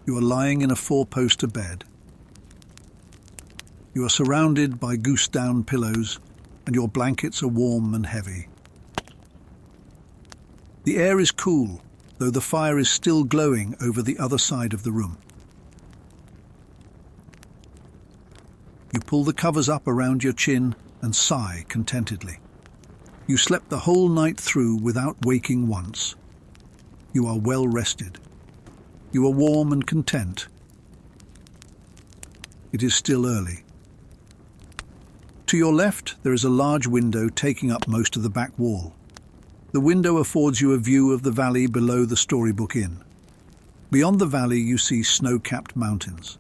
You are lying in a four-poster bed. You are surrounded by goose-down pillows, and your blankets are warm and heavy. The air is cool, though the fire is still glowing over the other side of the room. You pull the covers up around your chin and sigh contentedly. You slept the whole night through without waking once. You are well rested. You are warm and content. It is still early. To your left, there is a large window taking up most of the back wall. The window affords you a view of the valley below the Storybook Inn. Beyond the valley, you see snow-capped mountains.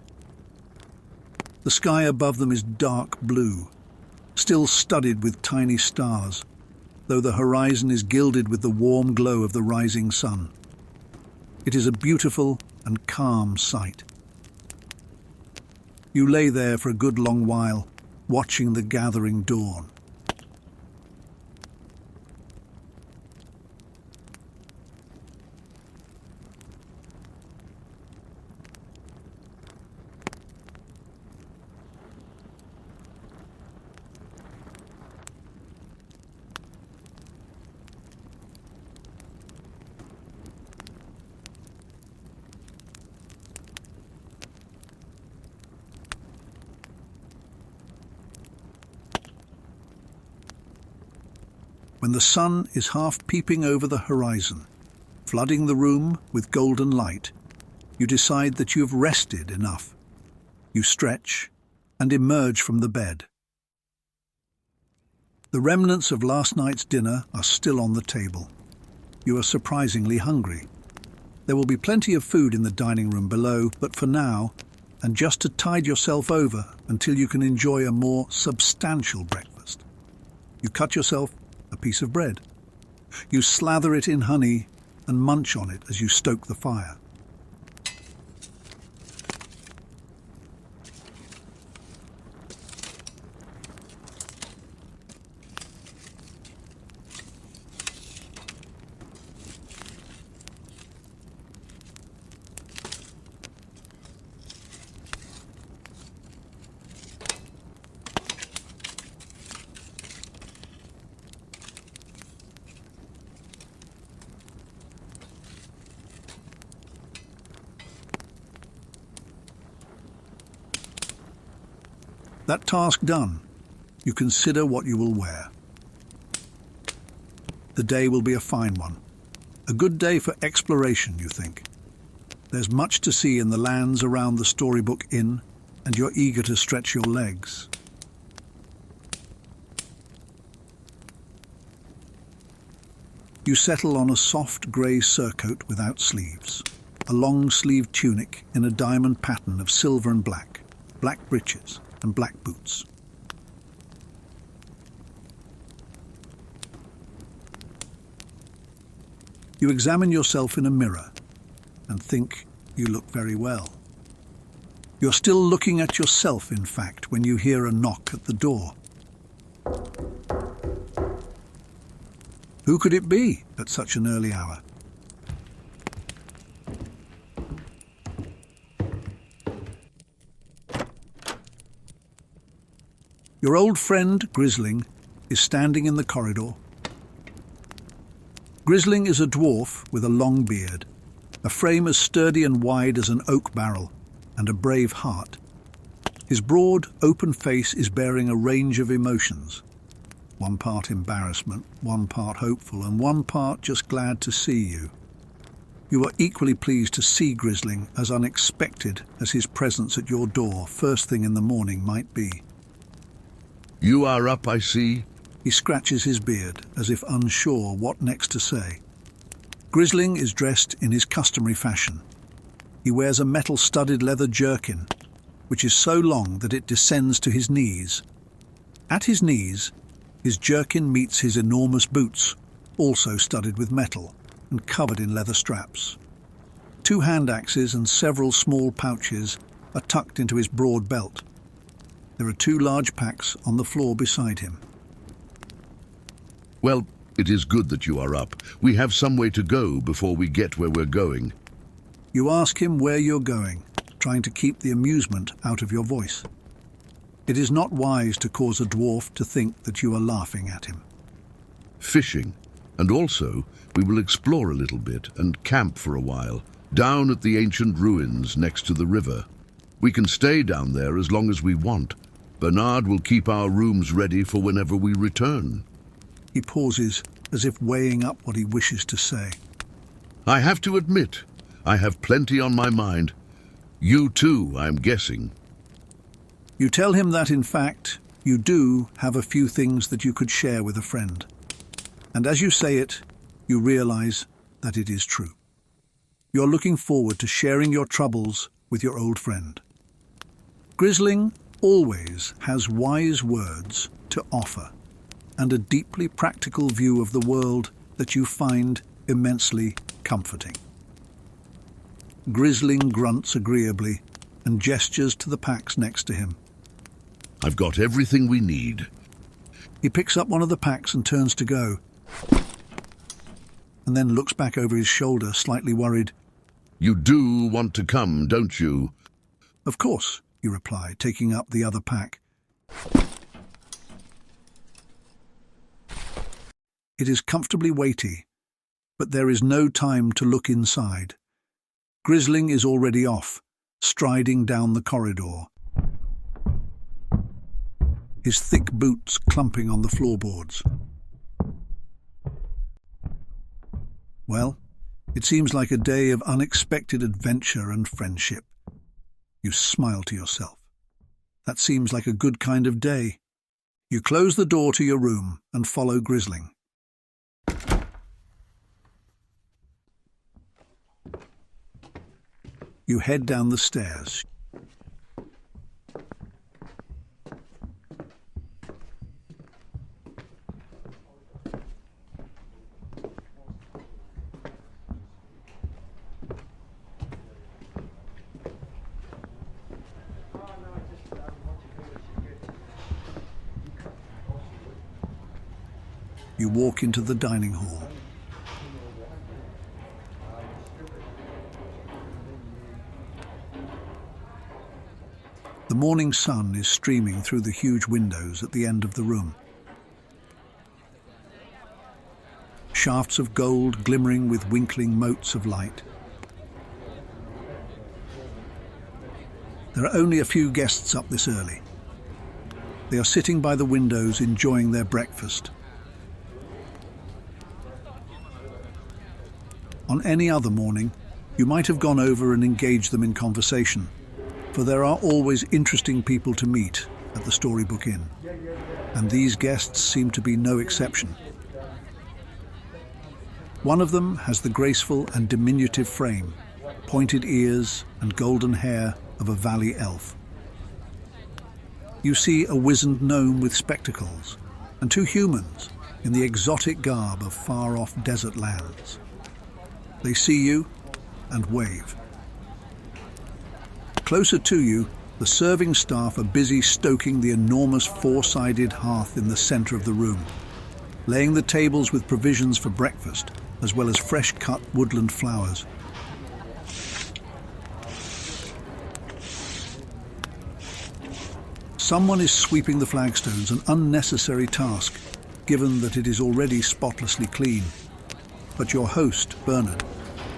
The sky above them is dark blue, still studded with tiny stars, though the horizon is gilded with the warm glow of the rising sun. It is a beautiful and calm sight. You lay there for a good long while, watching the gathering dawn. When the sun is half peeping over the horizon, flooding the room with golden light, you decide that you have rested enough. You stretch and emerge from the bed. The remnants of last night's dinner are still on the table. You are surprisingly hungry. There will be plenty of food in the dining room below, but for now, and just to tide yourself over until you can enjoy a more substantial breakfast, you cut yourself a piece of bread. You slather it in honey and munch on it as you stoke the fire. That task done, you consider what you will wear. The day will be a fine one. A good day for exploration, you think. There's much to see in the lands around the Storybook Inn, and you're eager to stretch your legs. You settle on a soft grey surcoat without sleeves, a long-sleeved tunic in a diamond pattern of silver and black breeches, and black boots. You examine yourself in a mirror and think you look very well. You're still looking at yourself, in fact, when you hear a knock at the door. Who could it be at such an early hour? Your old friend, Grizling, is standing in the corridor. Grizling is a dwarf with a long beard, a frame as sturdy and wide as an oak barrel, and a brave heart. His broad, open face is bearing a range of emotions. One part embarrassment, one part hopeful, and one part just glad to see you. You are equally pleased to see Grizling, as unexpected as his presence at your door first thing in the morning might be. You are up, I see. He scratches his beard, as if unsure what next to say. Grizling is dressed in his customary fashion. He wears a metal-studded leather jerkin, which is so long that it descends to his knees. At his knees, his jerkin meets his enormous boots, also studded with metal and covered in leather straps. 2 hand axes and several small pouches are tucked into his broad belt. There are 2 large packs on the floor beside him. Well, it is good that you are up. We have some way to go before we get where we're going. You ask him where you're going, trying to keep the amusement out of your voice. It is not wise to cause a dwarf to think that you are laughing at him. Fishing, and also we will explore a little bit and camp for a while, down at the ancient ruins next to the river. We can stay down there as long as we want. Bernard will keep our rooms ready for whenever we return. He pauses, as if weighing up what he wishes to say. I have to admit, I have plenty on my mind. You too, I'm guessing. You tell him that, in fact, you do have a few things that you could share with a friend. And as you say it, you realize that it is true. You're looking forward to sharing your troubles with your old friend. Grizling always has wise words to offer and a deeply practical view of the world that you find immensely comforting. Grizling grunts agreeably and gestures to the packs next to him. I've got everything we need. He picks up one of the packs and turns to go, and then looks back over his shoulder, slightly worried. You do want to come, don't you? Of course, you reply, taking up the other pack. It is comfortably weighty, but there is no time to look inside. Grizling is already off, striding down the corridor, his thick boots clumping on the floorboards. Well, it seems like a day of unexpected adventure and friendship. You smile to yourself. That seems like a good kind of day. You close the door to your room and follow Grizling. You head down the stairs. You walk into the dining hall. The morning sun is streaming through the huge windows at the end of the room. Shafts of gold glimmering with winkling motes of light. There are only a few guests up this early. They are sitting by the windows enjoying their breakfast. On any other morning, you might have gone over and engaged them in conversation, for there are always interesting people to meet at the Storybook Inn, and these guests seem to be no exception. One of them has the graceful and diminutive frame, pointed ears and golden hair of a valley elf. You see a wizened gnome with spectacles, and two humans in the exotic garb of far-off desert lands. They see you and wave. Closer to you, the serving staff are busy stoking the enormous four-sided hearth in the center of the room, laying the tables with provisions for breakfast, as well as fresh-cut woodland flowers. Someone is sweeping the flagstones, an unnecessary task, given that it is already spotlessly clean. But your host, Bernard,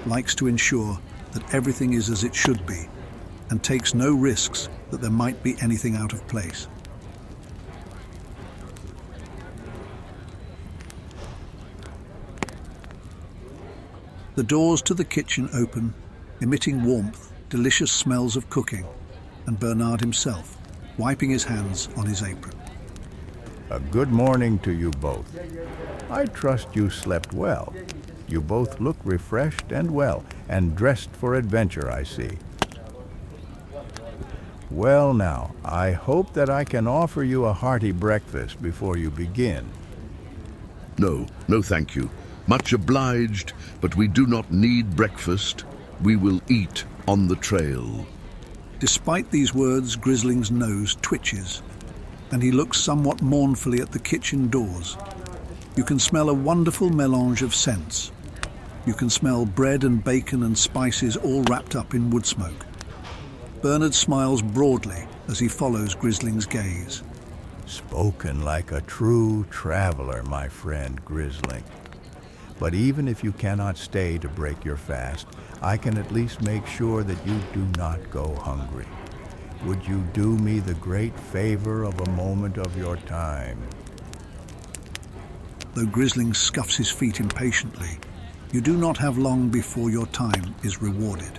likes to ensure that everything is as it should be, and takes no risks that there might be anything out of place. The doors to the kitchen open, emitting warmth, delicious smells of cooking, and Bernard himself, wiping his hands on his apron. A good morning to you both. I trust you slept well. You both look refreshed and well, and dressed for adventure, I see. Well now, I hope that I can offer you a hearty breakfast before you begin. No, thank you. Much obliged, but we do not need breakfast. We will eat on the trail. Despite these words, Grisling's nose twitches, and he looks somewhat mournfully at the kitchen doors. You can smell a wonderful melange of scents. You can smell bread and bacon and spices all wrapped up in wood smoke. Bernard smiles broadly as he follows Grisling's gaze. Spoken like a true traveler, my friend Grizling. But even if you cannot stay to break your fast, I can at least make sure that you do not go hungry. Would you do me the great favor of a moment of your time? Though Grisling scuffs his feet impatiently, you do not have long before your time is rewarded.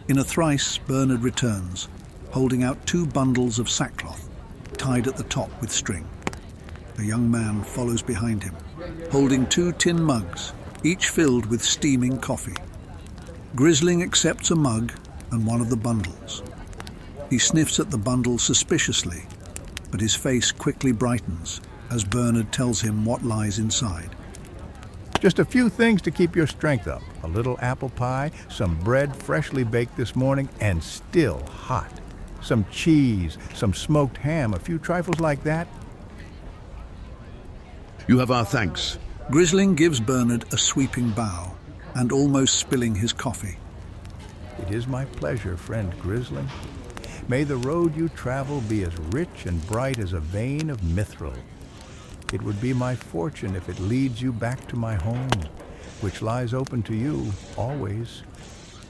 In a thrice, Bernard returns, holding out 2 bundles of sackcloth, tied at the top with string. A young man follows behind him, holding 2 tin mugs, each filled with steaming coffee. Grisling accepts a mug and one of the bundles. He sniffs at the bundle suspiciously, but his face quickly brightens as Bernard tells him what lies inside. Just a few things to keep your strength up. A little apple pie, some bread freshly baked this morning and still hot. Some cheese, some smoked ham, a few trifles like that. You have our thanks. Grisling gives Bernard a sweeping bow and almost spilling his coffee. It is my pleasure, friend Grisling. May the road you travel be as rich and bright as a vein of mithril. It would be my fortune if it leads you back to my home, which lies open to you always.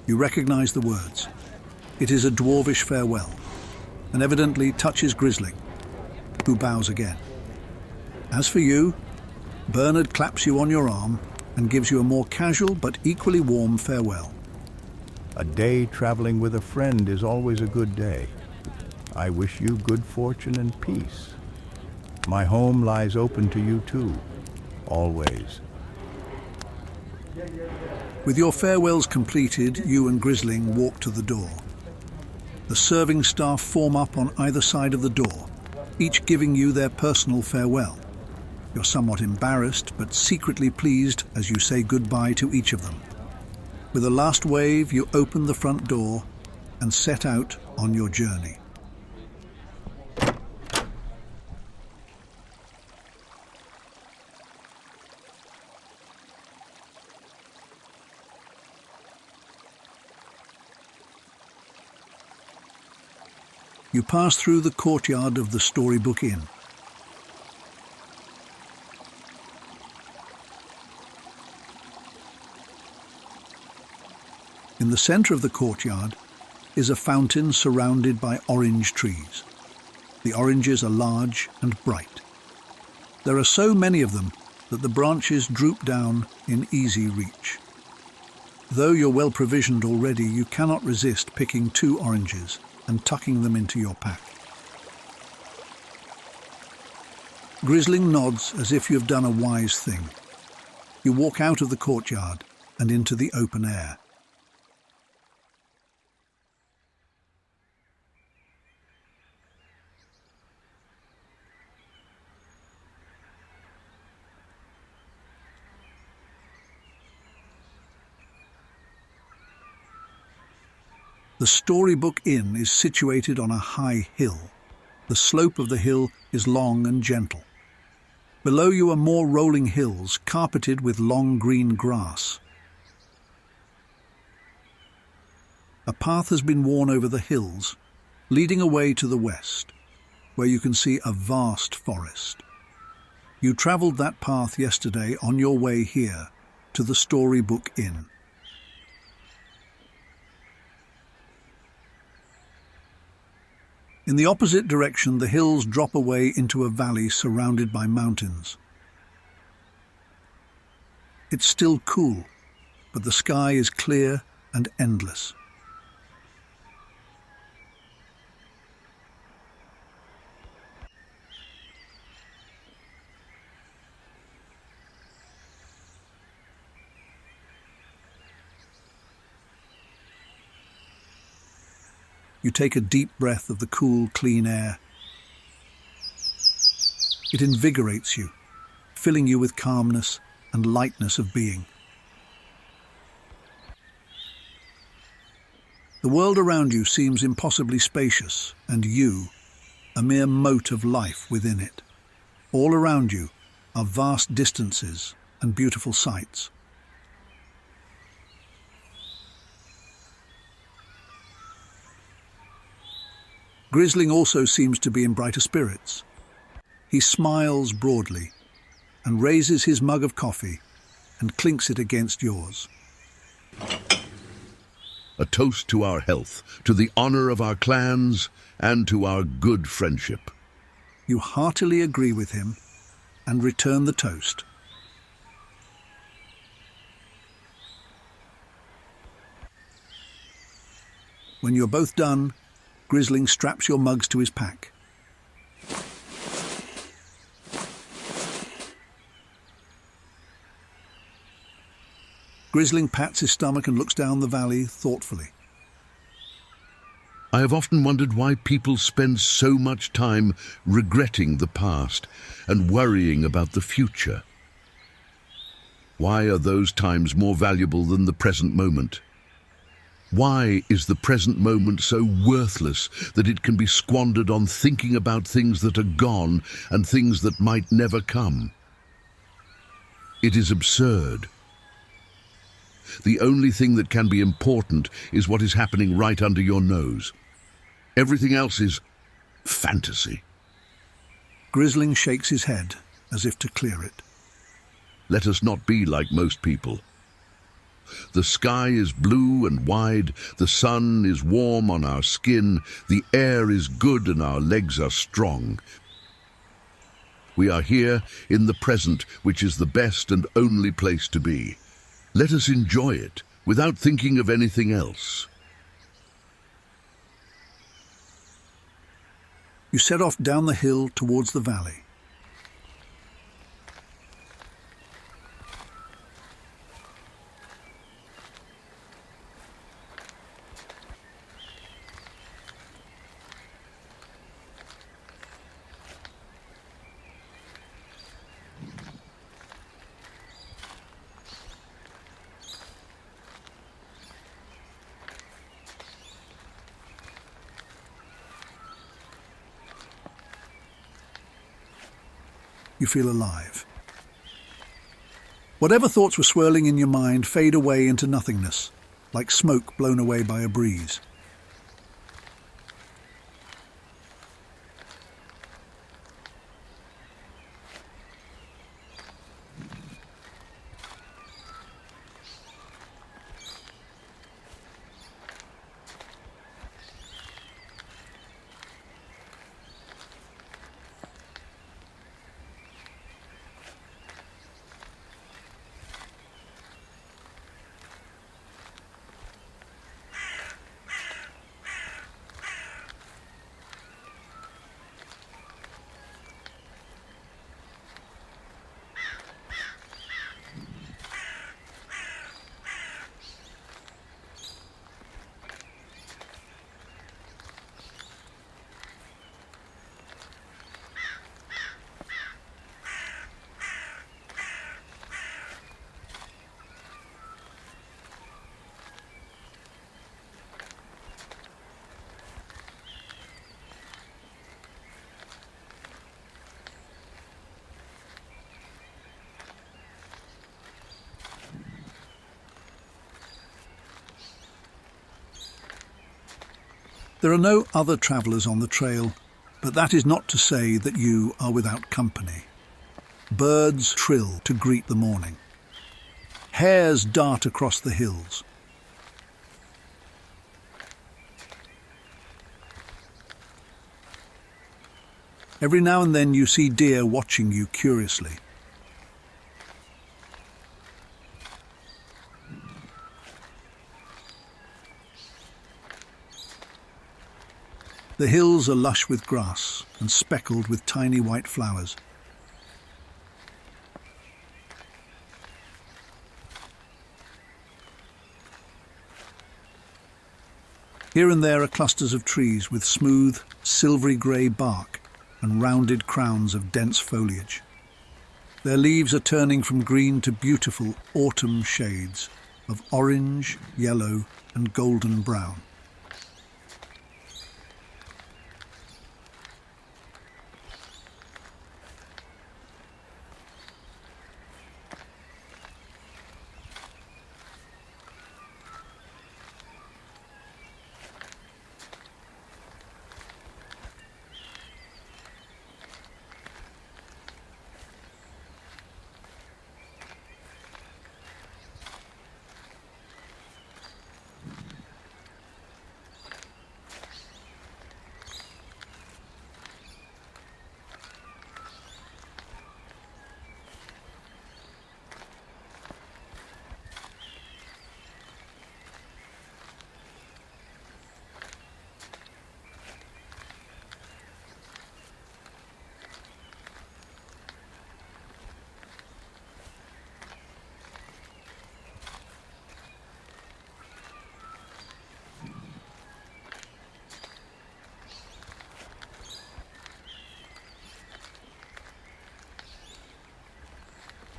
You recognize the words. It is a dwarvish farewell, and evidently touches Grisling, who bows again. As for you, Bernard claps you on your arm and gives you a more casual but equally warm farewell. A day traveling with a friend is always a good day. I wish you good fortune and peace. My home lies open to you too, always. With your farewells completed, you and Grisling walk to the door. The serving staff form up on either side of the door, each giving you their personal farewell. You're somewhat embarrassed, but secretly pleased as you say goodbye to each of them. With a last wave, you open the front door and set out on your journey. You pass through the courtyard of the Storybook Inn. In the center of the courtyard is a fountain surrounded by orange trees. The oranges are large and bright. There are so many of them that the branches droop down in easy reach. Though you're well provisioned already, you cannot resist picking 2 oranges and tucking them into your pack. Grisling nods as if you have done a wise thing. You walk out of the courtyard and into the open air. The Storybook Inn is situated on a high hill. The slope of the hill is long and gentle. Below you are more rolling hills, carpeted with long green grass. A path has been worn over the hills, leading away to the west, where you can see a vast forest. You travelled that path yesterday on your way here to the Storybook Inn. In the opposite direction, the hills drop away into a valley surrounded by mountains. It's still cool, but the sky is clear and endless. You take a deep breath of the cool, clean air. It invigorates you, filling you with calmness and lightness of being. The world around you seems impossibly spacious, and you, a mere mote of life within it. All around you are vast distances and beautiful sights. Grizling also seems to be in brighter spirits. He smiles broadly and raises his mug of coffee and clinks it against yours. A toast to our health, to the honor of our clans, and to our good friendship. You heartily agree with him and return the toast. When you're both done, Grizling straps your mugs to his pack. Grizling pats his stomach and looks down the valley thoughtfully. I have often wondered why people spend so much time regretting the past and worrying about the future. Why are those times more valuable than the present moment? Why is the present moment so worthless that it can be squandered on thinking about things that are gone and things that might never come? It is absurd. The only thing that can be important is what is happening right under your nose. Everything else is fantasy. Grizling shakes his head as if to clear it. Let us not be like most people. The sky is blue and wide, the sun is warm on our skin, the air is good and our legs are strong. We are here in the present, which is the best and only place to be. Let us enjoy it without thinking of anything else. You set off down the hill towards the valley. You feel alive. Whatever thoughts were swirling in your mind fade away into nothingness, like smoke blown away by a breeze. There are no other travellers on the trail, but that is not to say that you are without company. Birds trill to greet the morning. Hares dart across the hills. Every now and then you see deer watching you curiously. The hills are lush with grass and speckled with tiny white flowers. Here and there are clusters of trees with smooth, silvery grey bark and rounded crowns of dense foliage. Their leaves are turning from green to beautiful autumn shades of orange, yellow and golden brown.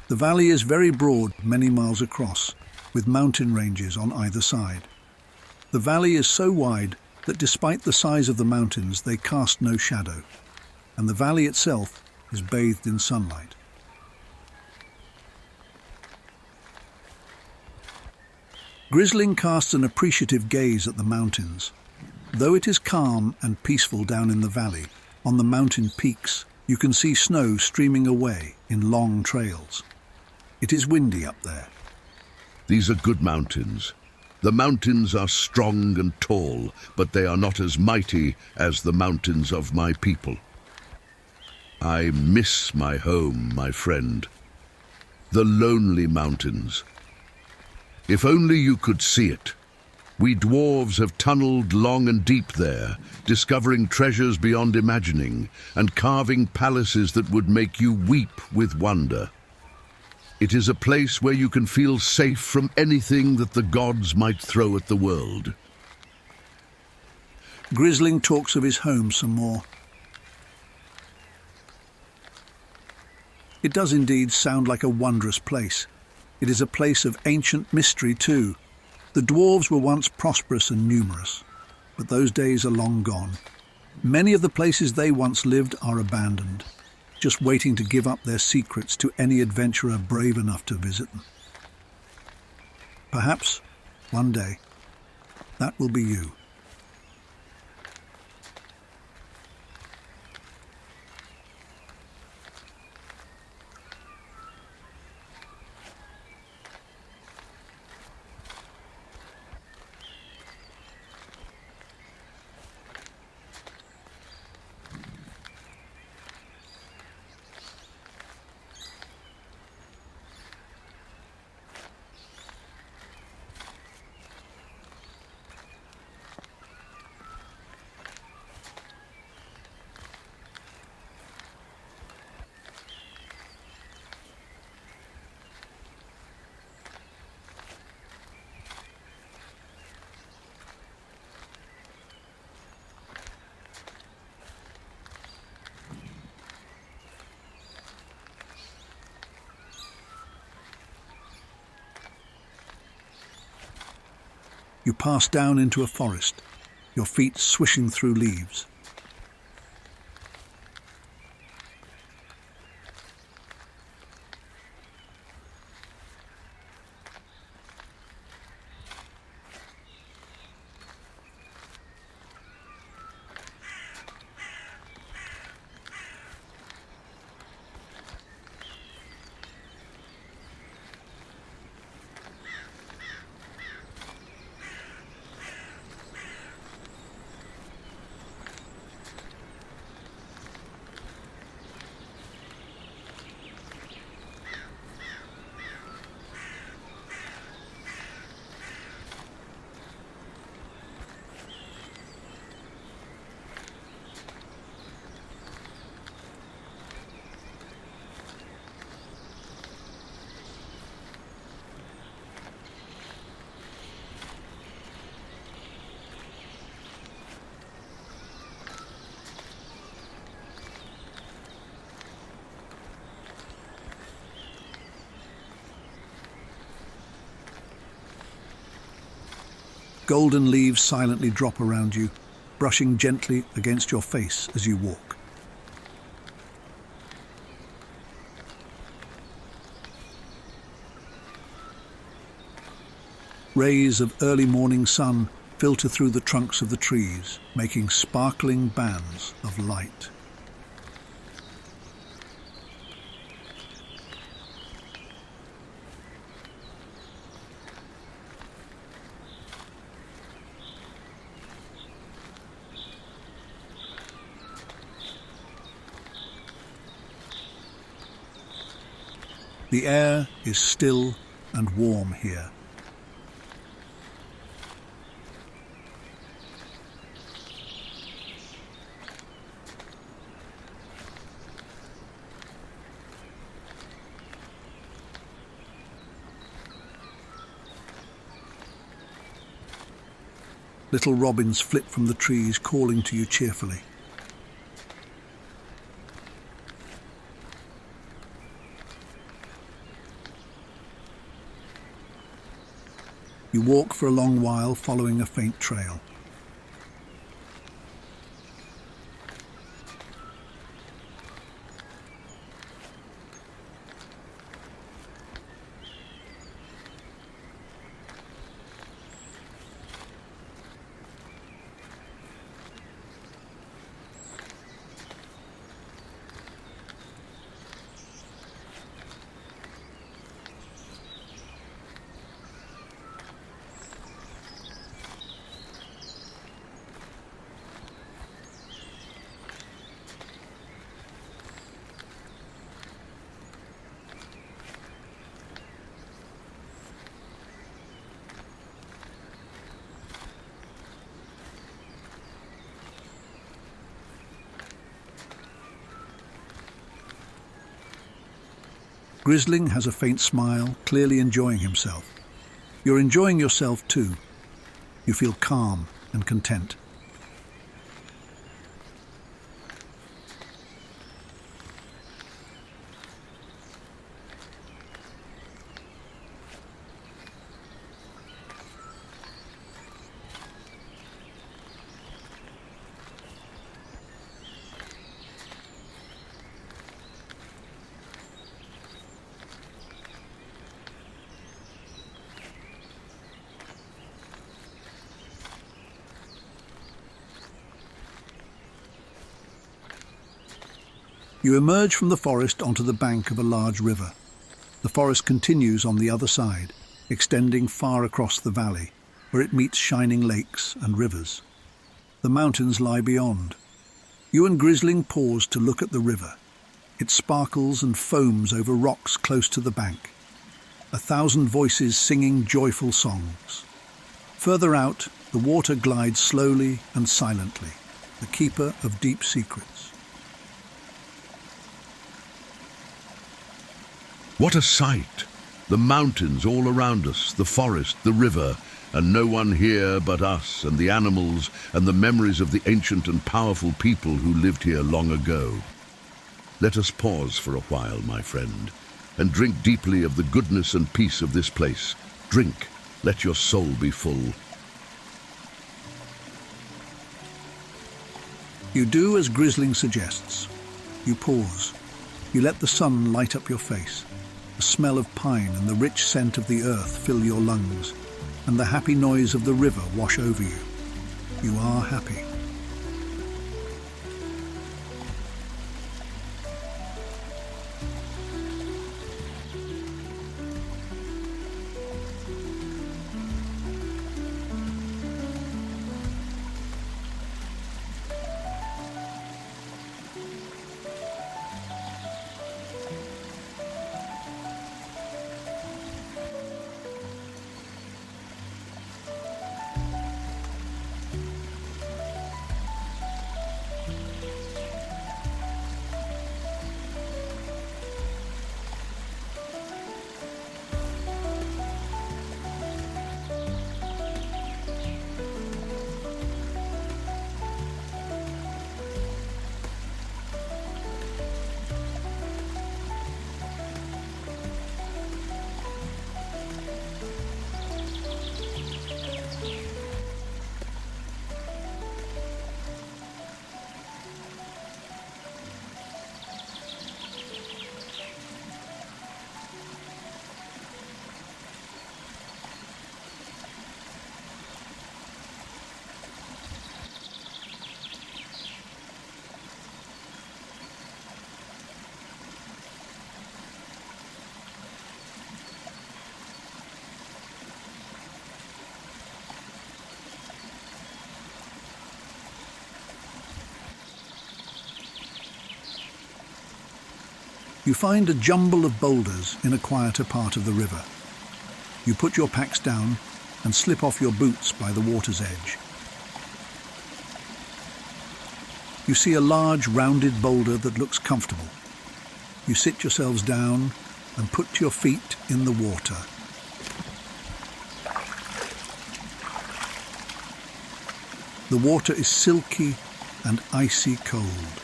The valley is very broad, many miles across, with mountain ranges on either side. The valley is so wide that despite the size of the mountains, they cast no shadow, and the valley itself is bathed in sunlight. Grizling casts an appreciative gaze at the mountains. Though it is calm and peaceful down in the valley, on the mountain peaks you can see snow streaming away in long trails. It is windy up there. These are good mountains. The mountains are strong and tall, but they are not as mighty as the mountains of my people. I miss my home, my friend. The lonely mountains. If only you could see it. We dwarves have tunneled long and deep there, discovering treasures beyond imagining, and carving palaces that would make you weep with wonder. It is a place where you can feel safe from anything that the gods might throw at the world. Grizling talks of his home some more. It does indeed sound like a wondrous place. It is a place of ancient mystery too. The dwarves were once prosperous and numerous, but those days are long gone. Many of the places they once lived are abandoned, just waiting to give up their secrets to any adventurer brave enough to visit them. Perhaps, one day, that will be you. You pass down into a forest, your feet swishing through leaves. Golden leaves silently drop around you, brushing gently against your face as you walk. Rays of early morning sun filter through the trunks of the trees, making sparkling bands of light. The air is still and warm here. Little robins flit from the trees, calling to you cheerfully. You walk for a long while, following a faint trail. Grizling has a faint smile, clearly enjoying himself. You're enjoying yourself too. You feel calm and content. You emerge from the forest onto the bank of a large river. The forest continues on the other side, extending far across the valley, where it meets shining lakes and rivers. The mountains lie beyond. You and Grizling pause to look at the river. It sparkles and foams over rocks close to the bank. 1,000 voices singing joyful songs. Further out, the water glides slowly and silently, the keeper of deep secrets. What a sight! The mountains all around us, the forest, the river, and no one here but us and the animals and the memories of the ancient and powerful people who lived here long ago. Let us pause for a while, my friend, and drink deeply of the goodness and peace of this place. Drink, let your soul be full. You do as Grizling suggests. You pause. You let the sun light up your face. The smell of pine and the rich scent of the earth fill your lungs, and the happy noise of the river wash over you. You are happy. You find a jumble of boulders in a quieter part of the river. You put your packs down and slip off your boots by the water's edge. You see a large rounded boulder that looks comfortable. You sit yourselves down and put your feet in the water. The water is silky and icy cold.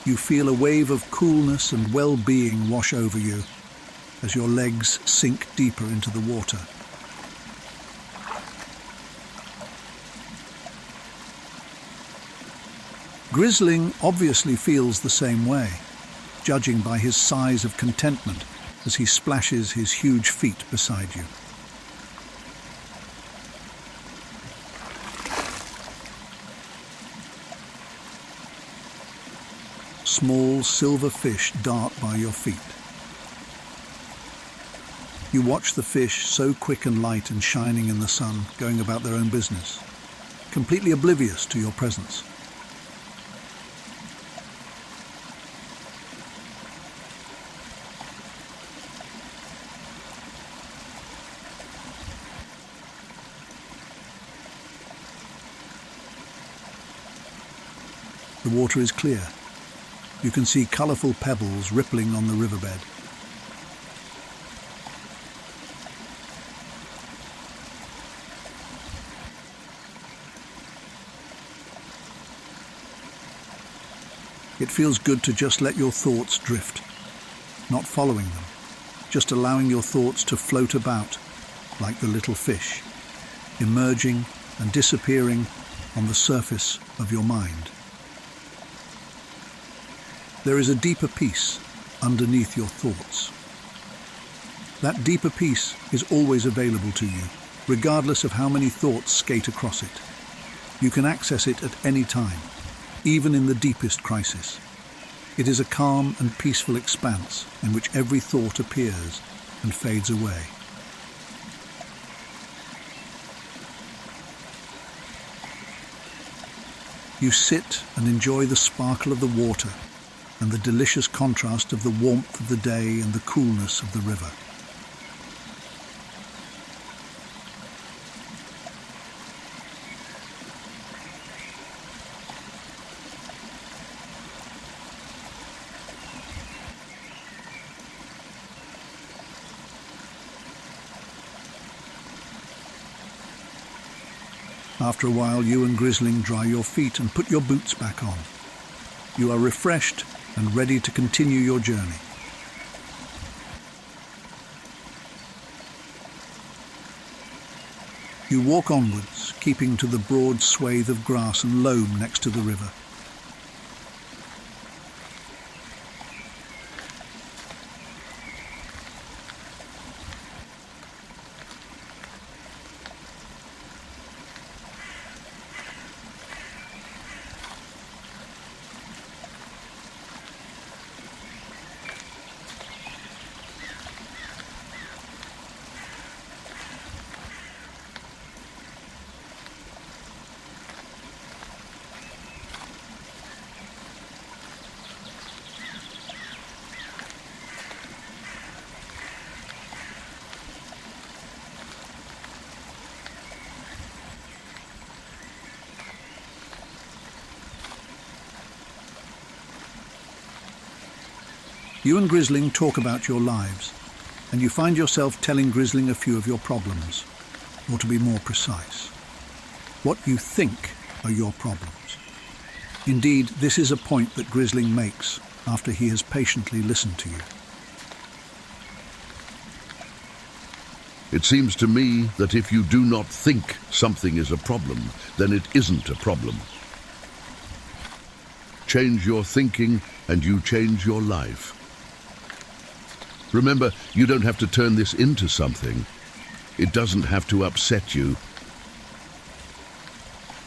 You feel a wave of coolness and well-being wash over you as your legs sink deeper into the water. Grizling obviously feels the same way, judging by his sighs of contentment as he splashes his huge feet beside you. Small silver fish dart by your feet. You watch the fish, so quick and light and shining in the sun, going about their own business, completely oblivious to your presence. The water is clear. You can see colourful pebbles rippling on the riverbed. It feels good to just let your thoughts drift, not following them, just allowing your thoughts to float about like the little fish, emerging and disappearing on the surface of your mind. There is a deeper peace underneath your thoughts. That deeper peace is always available to you, regardless of how many thoughts skate across it. You can access it at any time, even in the deepest crisis. It is a calm and peaceful expanse in which every thought appears and fades away. You sit and enjoy the sparkle of the water and the delicious contrast of the warmth of the day and the coolness of the river. After a while, you and Grizling dry your feet and put your boots back on. You are refreshed and ready to continue your journey. You walk onwards, keeping to the broad swathe of grass and loam next to the river. You and Grizling talk about your lives, and you find yourself telling Grizling a few of your problems, or to be more precise, what you think are your problems. Indeed, this is a point that Grizling makes after he has patiently listened to you. It seems to me that if you do not think something is a problem, then it isn't a problem. Change your thinking and you change your life. Remember, you don't have to turn this into something. It doesn't have to upset you.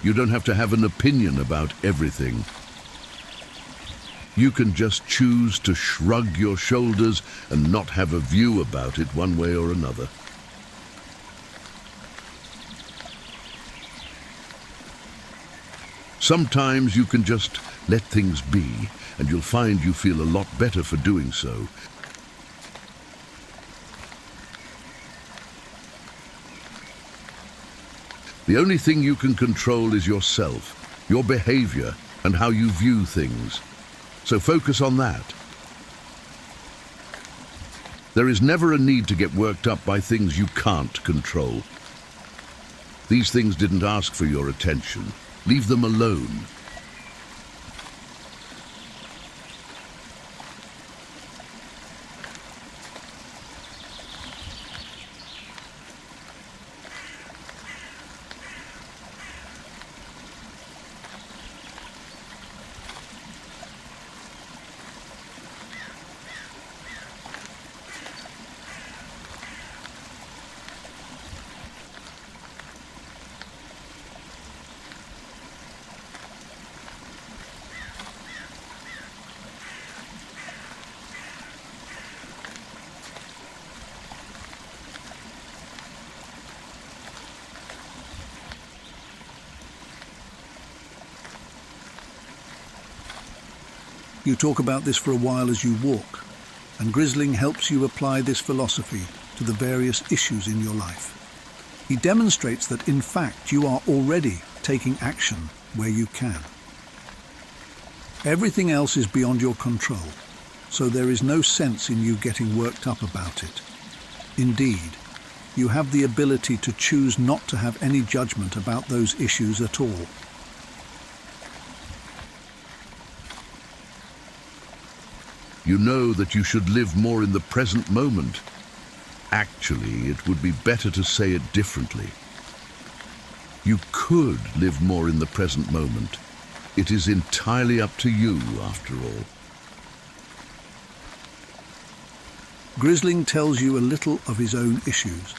You don't have to have an opinion about everything. You can just choose to shrug your shoulders and not have a view about it one way or another. Sometimes you can just let things be, and you'll find you feel a lot better for doing so. The only thing you can control is yourself, your behavior, and how you view things. So focus on that. There is never a need to get worked up by things you can't control. These things didn't ask for your attention. Leave them alone. You talk about this for a while as you walk, and Grizling helps you apply this philosophy to the various issues in your life. He demonstrates that, in fact, you are already taking action where you can. Everything else is beyond your control, so there is no sense in you getting worked up about it. Indeed, you have the ability to choose not to have any judgment about those issues at all. You know that you should live more in the present moment. Actually, it would be better to say it differently. You could live more in the present moment. It is entirely up to you, after all. Grizling tells you a little of his own issues.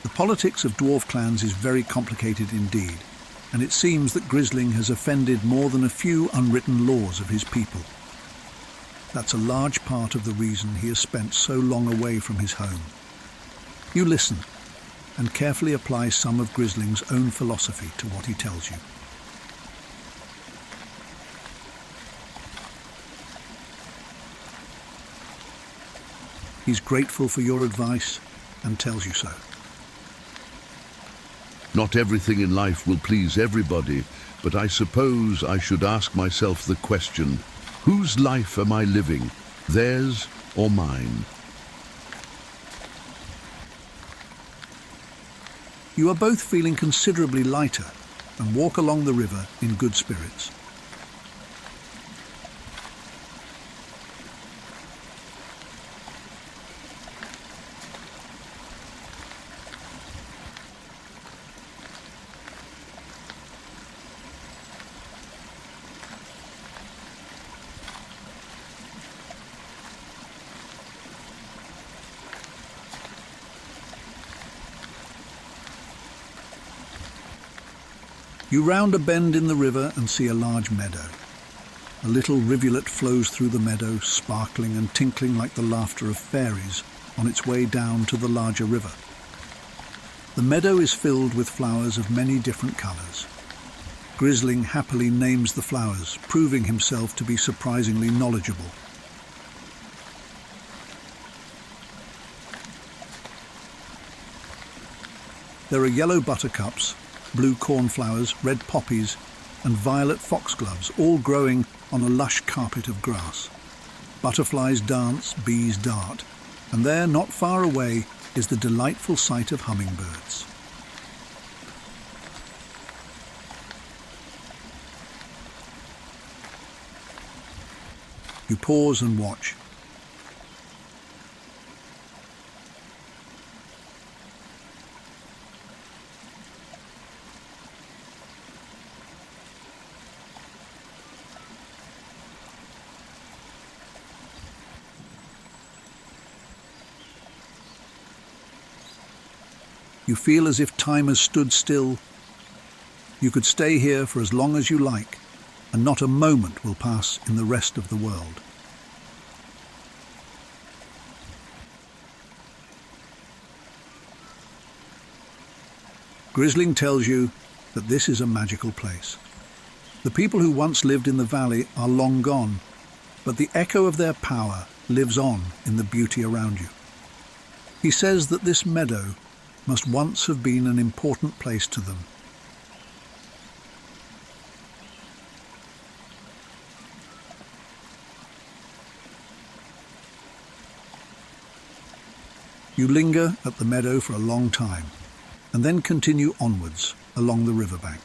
The politics of dwarf clans is very complicated indeed, and it seems that Grizling has offended more than a few unwritten laws of his people. That's a large part of the reason he has spent so long away from his home. You listen and carefully apply some of Grisling's own philosophy to what he tells you. He's grateful for your advice and tells you so. Not everything in life will please everybody, but I suppose I should ask myself the question, whose life am I living, theirs or mine? You are both feeling considerably lighter and walk along the river in good spirits. You round a bend in the river and see a large meadow. A little rivulet flows through the meadow, sparkling and tinkling like the laughter of fairies on its way down to the larger river. The meadow is filled with flowers of many different colours. Grizling happily names the flowers, proving himself to be surprisingly knowledgeable. There are yellow buttercups, blue cornflowers, red poppies, and violet foxgloves, all growing on a lush carpet of grass. Butterflies dance, bees dart, and there, not far away, is the delightful sight of hummingbirds. You pause and watch. You feel as if time has stood still. You could stay here for as long as you like, and not a moment will pass in the rest of the world. Grizling tells you that this is a magical place. The people who once lived in the valley are long gone, but the echo of their power lives on in the beauty around you. He says that this meadow must once have been an important place to them. You linger at the meadow for a long time, and then continue onwards along the riverbank.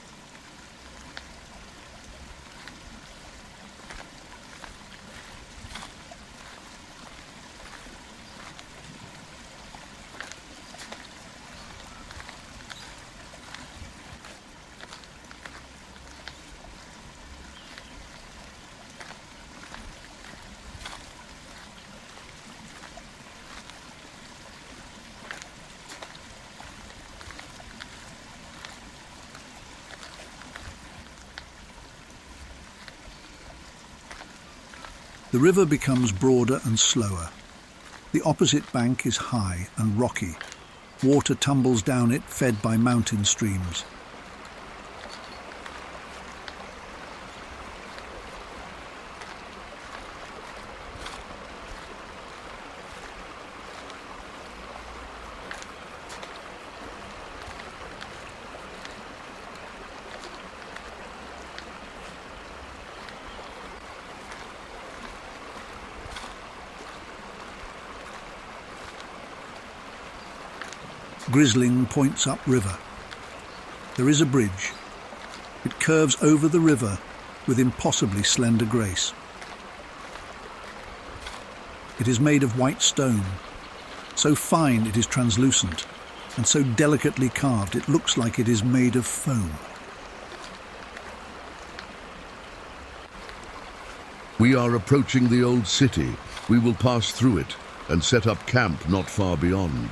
The river becomes broader and slower. The opposite bank is high and rocky. Water tumbles down it, fed by mountain streams. Grizling points upriver. There is a bridge. It curves over the river with impossibly slender grace. It is made of white stone, so fine it is translucent, and so delicately carved it looks like it is made of foam. We are approaching the old city. We will pass through it and set up camp not far beyond.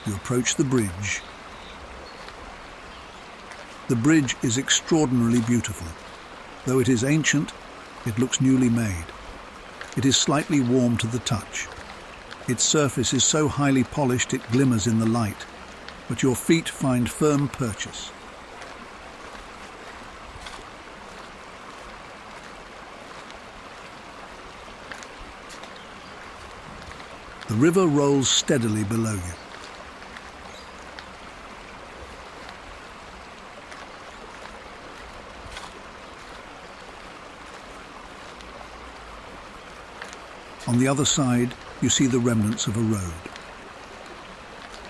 You approach the bridge. The bridge is extraordinarily beautiful. Though it is ancient, it looks newly made. It is slightly warm to the touch. Its surface is so highly polished it glimmers in the light, but your feet find firm purchase. The river rolls steadily below you. On the other side, you see the remnants of a road.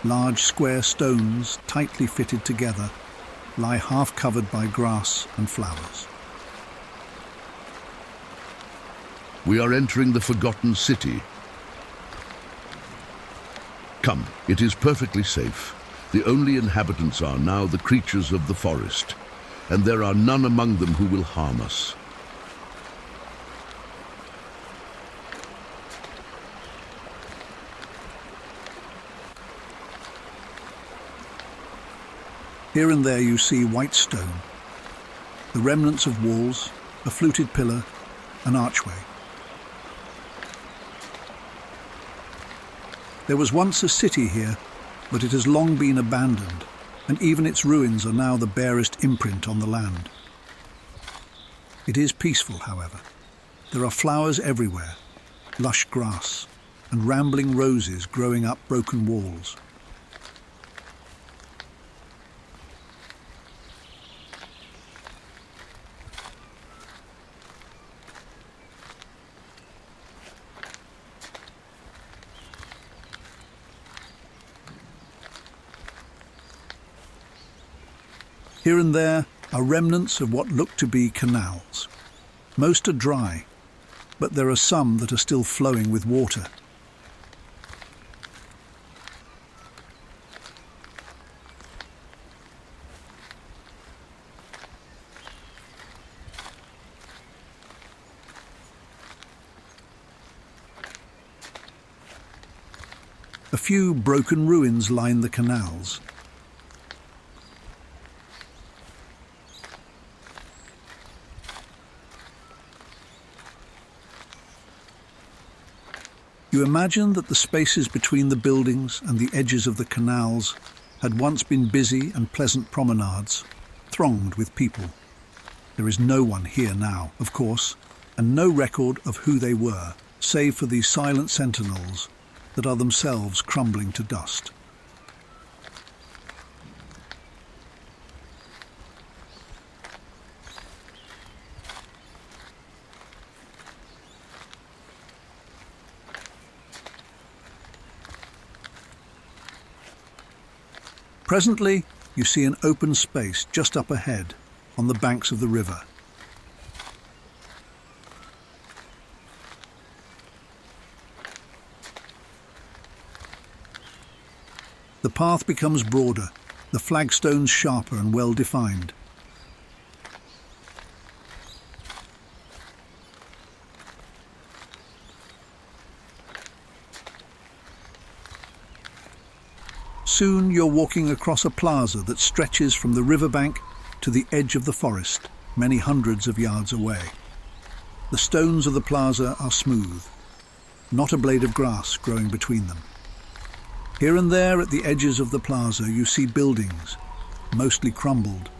Large square stones, tightly fitted together, lie half covered by grass and flowers. We are entering the forgotten city. Come, it is perfectly safe. The only inhabitants are now the creatures of the forest, and there are none among them who will harm us. Here and there you see white stone, the remnants of walls, a fluted pillar, an archway. There was once a city here, but it has long been abandoned, and even its ruins are now the barest imprint on the land. It is peaceful, however. There are flowers everywhere, lush grass, and rambling roses growing up broken walls. Here and there are remnants of what look to be canals. Most are dry, but there are some that are still flowing with water. A few broken ruins line the canals. You imagine that the spaces between the buildings and the edges of the canals had once been busy and pleasant promenades, thronged with people. There is no one here now, of course, and no record of who they were, save for these silent sentinels that are themselves crumbling to dust. Presently, you see an open space just up ahead, on the banks of the river. The path becomes broader, the flagstones sharper and well defined. Soon you're walking across a plaza that stretches from the riverbank to the edge of the forest, many hundreds of yards away. The stones of the plaza are smooth, not a blade of grass growing between them. Here and there at the edges of the plaza you see buildings, mostly crumbled,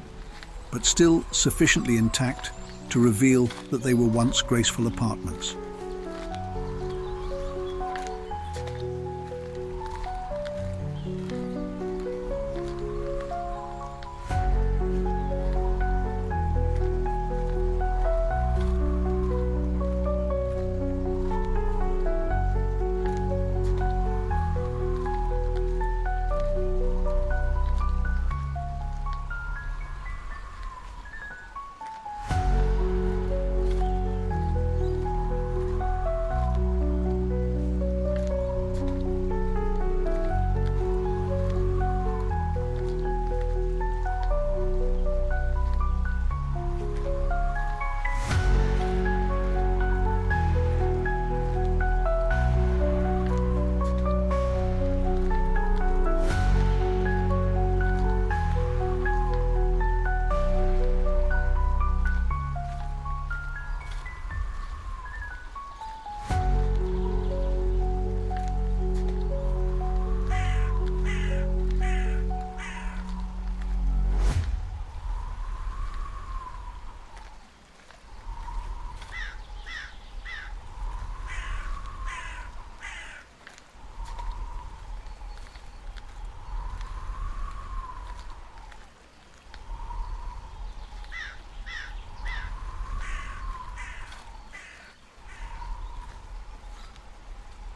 but still sufficiently intact to reveal that they were once graceful apartments.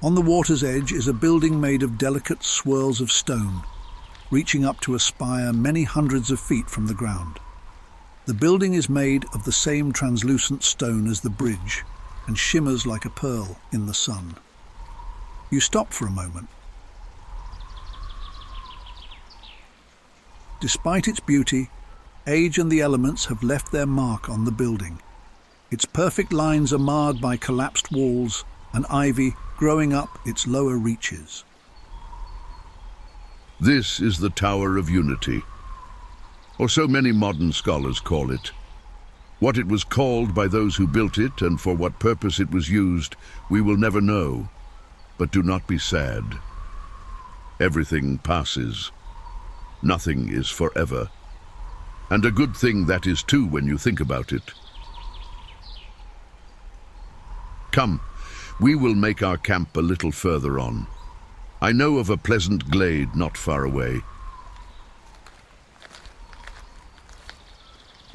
On the water's edge is a building made of delicate swirls of stone, reaching up to a spire many hundreds of feet from the ground. The building is made of the same translucent stone as the bridge and shimmers like a pearl in the sun. You stop for a moment. Despite its beauty, age and the elements have left their mark on the building. Its perfect lines are marred by collapsed walls and ivy growing up its lower reaches. This is the Tower of Unity, or so many modern scholars call it. What it was called by those who built it and for what purpose it was used, we will never know. But do not be sad. Everything passes. Nothing is forever. And a good thing that is too when you think about it. Come, we will make our camp a little further on. I know of a pleasant glade not far away.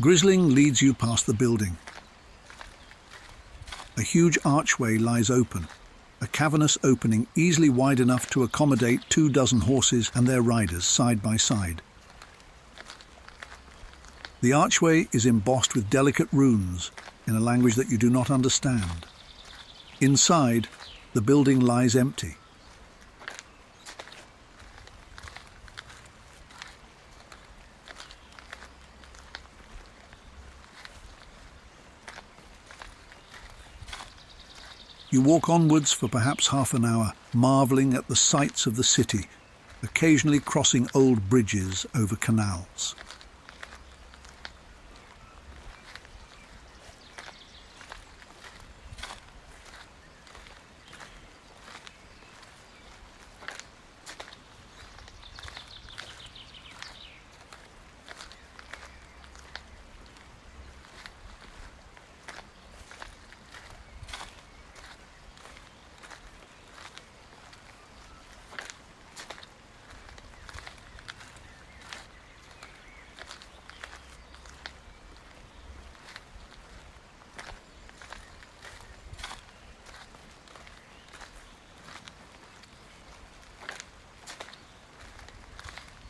Grizling leads you past the building. A huge archway lies open, a cavernous opening easily wide enough to accommodate 24 horses and their riders side by side. The archway is embossed with delicate runes in a language that you do not understand. Inside, the building lies empty. You walk onwards for perhaps half an hour, marvelling at the sights of the city, occasionally crossing old bridges over canals.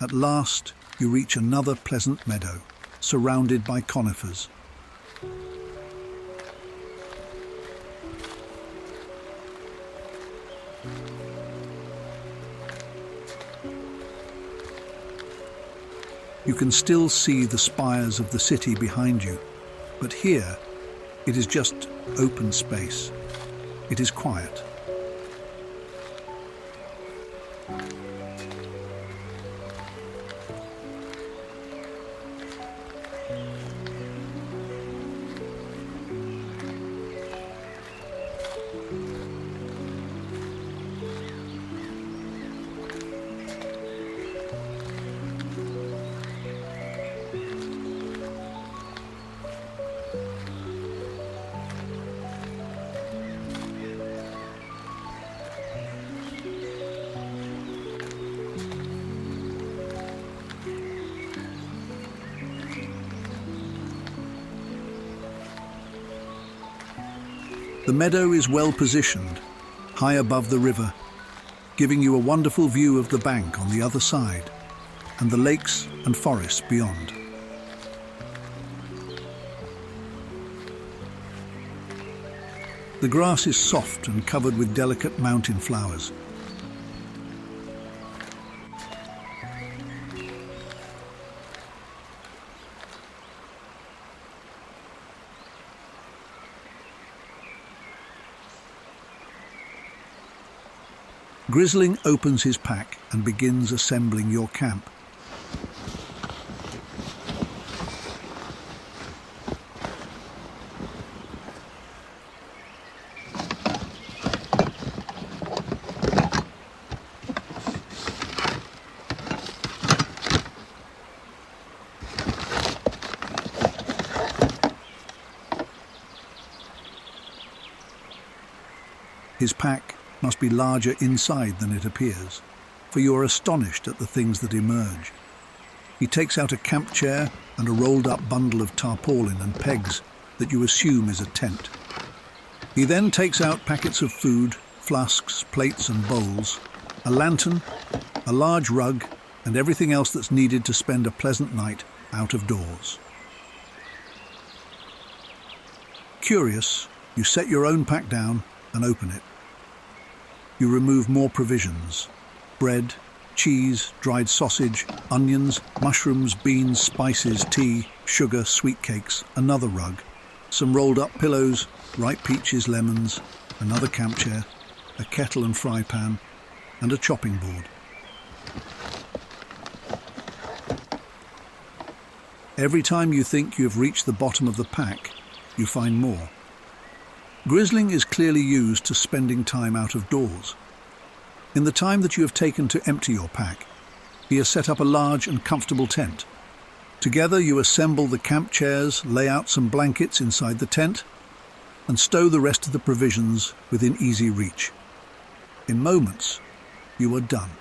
At last, you reach another pleasant meadow, surrounded by conifers. You can still see the spires of the city behind you, but here it is just open space. It is quiet. The meadow is well positioned, high above the river, giving you a wonderful view of the bank on the other side and the lakes and forests beyond. The grass is soft and covered with delicate mountain flowers. Grizling opens his pack and begins assembling your camp. His pack must be larger inside than it appears, for you are astonished at the things that emerge. He takes out a camp chair and a rolled-up bundle of tarpaulin and pegs that you assume is a tent. He then takes out packets of food, flasks, plates and bowls, a lantern, a large rug, and everything else that's needed to spend a pleasant night out of doors. Curious, you set your own pack down and open it. You remove more provisions: bread, cheese, dried sausage, onions, mushrooms, beans, spices, tea, sugar, sweet cakes, another rug, some rolled up pillows, ripe peaches, lemons, another camp chair, a kettle and fry pan, and a chopping board. Every time you think you have reached the bottom of the pack, you find more. Grizling is clearly used to spending time out of doors. In the time that you have taken to empty your pack, he has set up a large and comfortable tent. Together you assemble the camp chairs, lay out some blankets inside the tent, and stow the rest of the provisions within easy reach. In moments, you are done.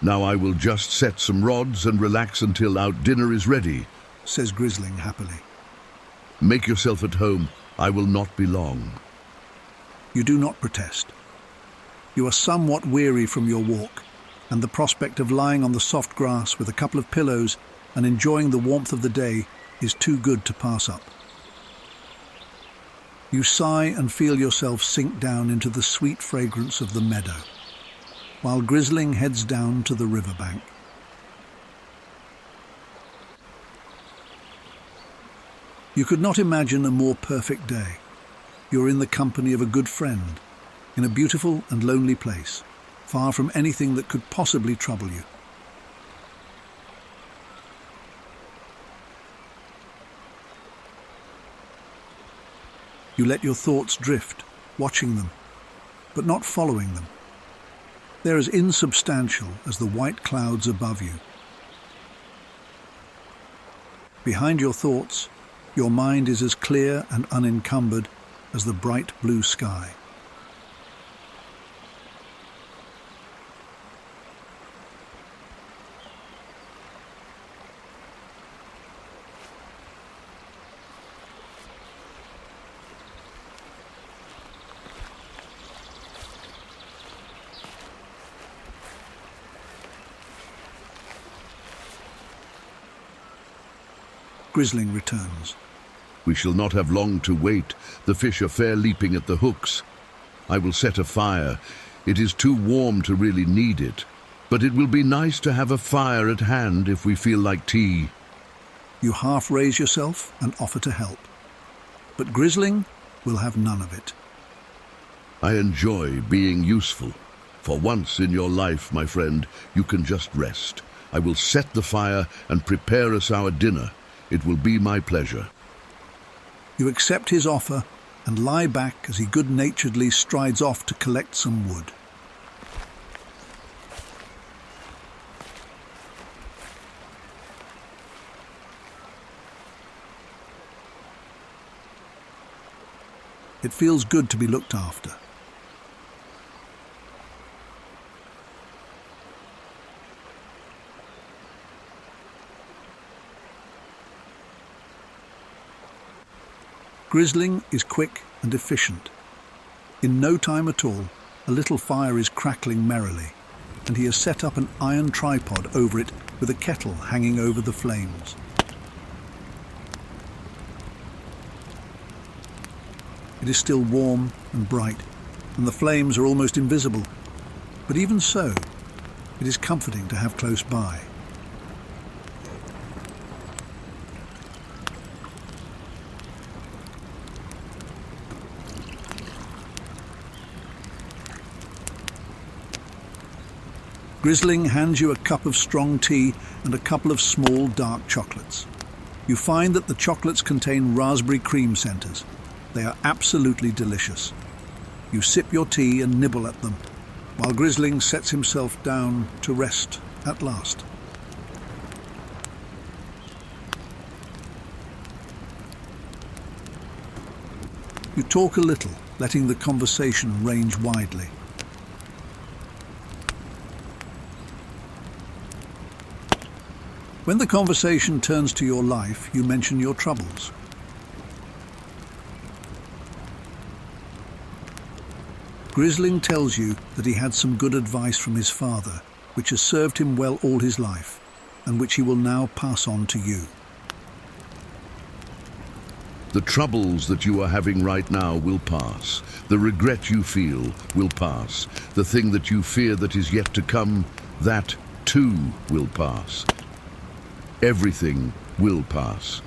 Now I will just set some rods and relax until our dinner is ready, says Grizling happily. Make yourself at home. I will not be long. You do not protest. You are somewhat weary from your walk, and the prospect of lying on the soft grass with a couple of pillows and enjoying the warmth of the day is too good to pass up. You sigh and feel yourself sink down into the sweet fragrance of the meadow, while Grizling heads down to the riverbank. You could not imagine a more perfect day. You're in the company of a good friend, in a beautiful and lonely place, far from anything that could possibly trouble you. You let your thoughts drift, watching them, but not following them. They're as insubstantial as the white clouds above you. Behind your thoughts, your mind is as clear and unencumbered as the bright blue sky. Grizling returns. We shall not have long to wait. The fish are fair leaping at the hooks. I will set a fire. It is too warm to really need it, but it will be nice to have a fire at hand if we feel like tea. You half raise yourself and offer to help, but Grizling will have none of it. I enjoy being useful. For once in your life, my friend, you can just rest. I will set the fire and prepare us our dinner. It will be my pleasure. You accept his offer and lie back as he good-naturedly strides off to collect some wood. It feels good to be looked after. Grizling is quick and efficient. In no time at all, a little fire is crackling merrily, and he has set up an iron tripod over it with a kettle hanging over the flames. It is still warm and bright, and the flames are almost invisible, but even so, it is comforting to have close by. Grizling hands you a cup of strong tea and a couple of small dark chocolates. You find that the chocolates contain raspberry cream centers. They are absolutely delicious. You sip your tea and nibble at them, while Grizling sets himself down to rest at last. You talk a little, letting the conversation range widely. When the conversation turns to your life, you mention your troubles. Grizling tells you that he had some good advice from his father, which has served him well all his life, and which he will now pass on to you. The troubles that you are having right now will pass. The regret you feel will pass. The thing that you fear that is yet to come, that too will pass. Everything will pass.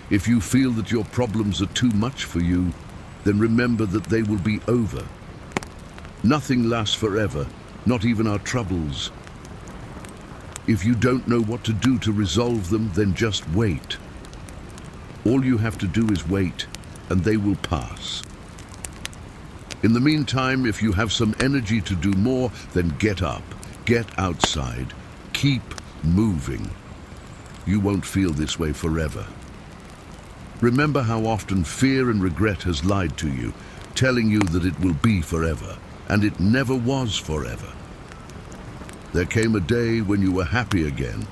If you feel that your problems are too much for you, then remember that they will be over. Nothing lasts forever, not even our troubles. If you don't know what to do to resolve them, then just wait. All you have to do is wait, and they will pass. In the meantime, if you have some energy to do more, then get up, get outside, keep moving. You won't feel this way forever. Remember how often fear and regret has lied to you, telling you that it will be forever, and it never was forever. There came a day when you were happy again.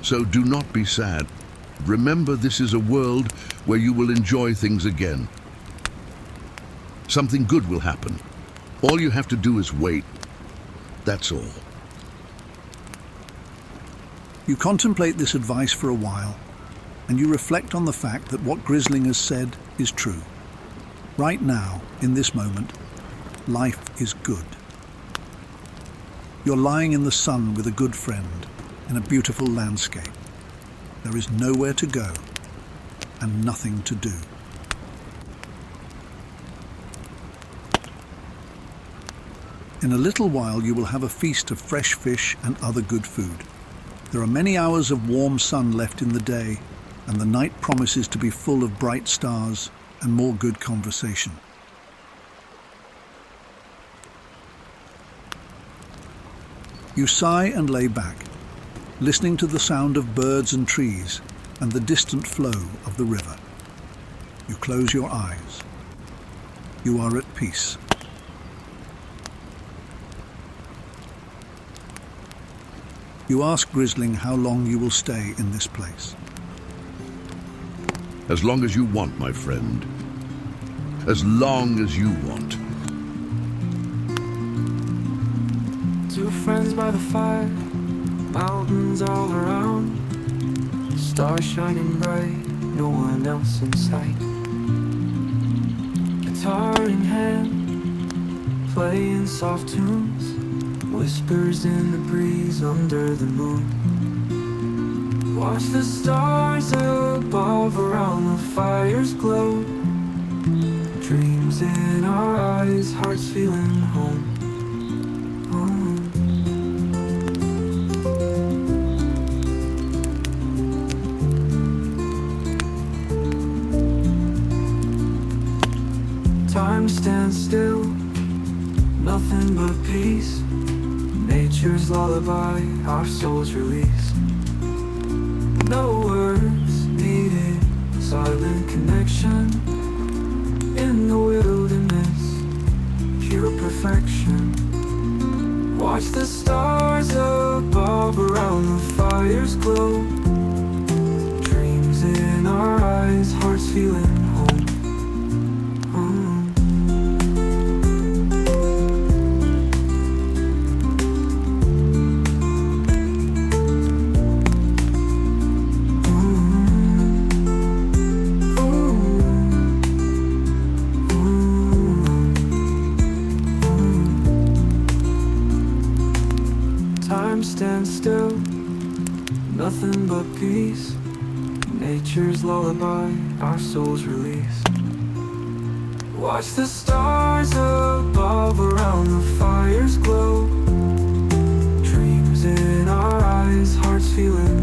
So do not be sad. Remember, this is a world where you will enjoy things again. Something good will happen. All you have to do is wait. That's all. You contemplate this advice for a while, and you reflect on the fact that what Grizling has said is true. Right now, in this moment, life is good. You're lying in the sun with a good friend, in a beautiful landscape. There is nowhere to go and nothing to do. In a little while you will have a feast of fresh fish and other good food. There are many hours of warm sun left in the day, and the night promises to be full of bright stars and more good conversation. You sigh and lay back, listening to the sound of birds and trees and the distant flow of the river. You close your eyes. You are at peace. You ask Grizling how long you will stay in this place. As long as you want, my friend. As long as you want. Two friends by the fire, mountains all around, stars shining bright, no one else in sight. Guitar in hand, playing soft tunes, whispers in the breeze under the moon. Watch the stars above around the fire's glow. Dreams in our eyes, hearts feeling home. Time stands still, nothing but peace. Nature's lullaby, our souls release. No words needed, silent connection. In the wilderness, pure perfection. Watch the stars above around the fire's glow. Dreams in our eyes, hearts feeling home. Time stands still, nothing but peace. Nature's lullaby, our souls release. Watch the stars above around the fire's glow. Dreams in our eyes, hearts feeling